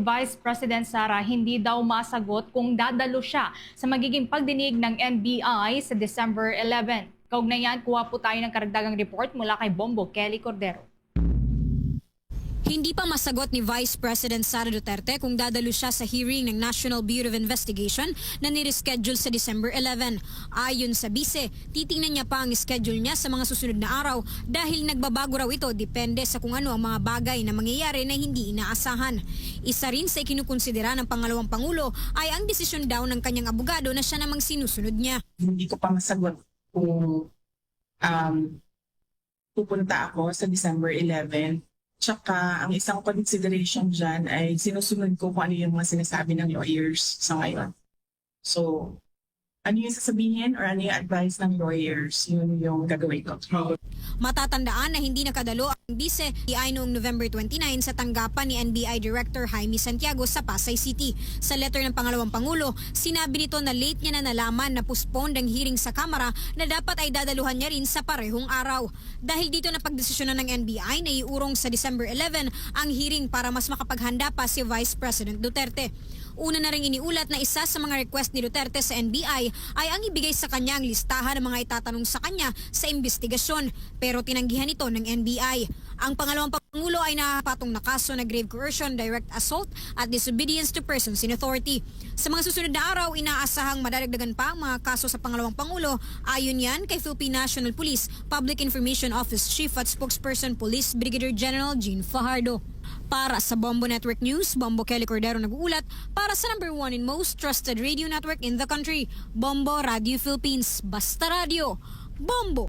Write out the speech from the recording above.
Vice President Sara hindi daw masagot kung dadalo siya sa magiging pagdinig ng NBI sa December 11. Kaugnayan, kuha po tayo ng karagdagang report mula kay Bombo Kelly Cordero. Hindi pa masagot ni Vice President Sara Duterte kung dadalo siya sa hearing ng National Bureau of Investigation na nireschedule sa December 11. Ayon sa bise, titingnan niya pa ang schedule niya sa mga susunod na araw dahil nagbabago raw ito depende sa kung ano ang mga bagay na mangyayari na hindi inaasahan. Isa rin sa ikinukonsidera ng pangalawang Pangulo ay ang desisyon daw ng kanyang abogado na siya namang sinusunod niya. Hindi ko pa masagot kung pupunta ako sa December 11. Tsaka ang isang consideration dyan ay sinusunod ko kung ano yung mga sinasabi ng lawyers sa ngayon. So, ano yung sasabihin or ano yung advice ng lawyers, yun yung gagawin ko. Matatandaan na hindi nakadalo ang bise ay noong November 29 sa tanggapan ni NBI Director Jaime Santiago sa Pasay City. Sa letter ng pangalawang Pangulo, sinabi nito na late niya na nalaman na postponed ang hearing sa Kamara na dapat ay dadaluhan niya rin sa parehong araw. Dahil dito na pagdesisyonan ng NBI na iurong sa December 11 ang hearing para mas makapaghanda pa si Vice President Duterte. Una na rin iniulat na isa sa mga request ni Duterte sa NBI ay ang ibigay sa kanya ang listahan ng mga itatanong sa kanya sa investigasyon, pero tinanggihan ito ng NBI. Ang pangalawang Pangulo ay nakapatong na kaso na grave coercion, direct assault at disobedience to persons in authority. Sa mga susunod na araw, inaasahang madadagdagan pa ang mga kaso sa pangalawang Pangulo. Ayon yan kay Philippine National Police Public Information Office Chief at Spokesperson Police Brigadier General Jean Fajardo. Para sa Bombo Network News, Bombo Kelly Cordero nag-uulat para sa number 1 and most trusted radio network in the country, Bombo Radio Philippines. Basta Radio, Bombo!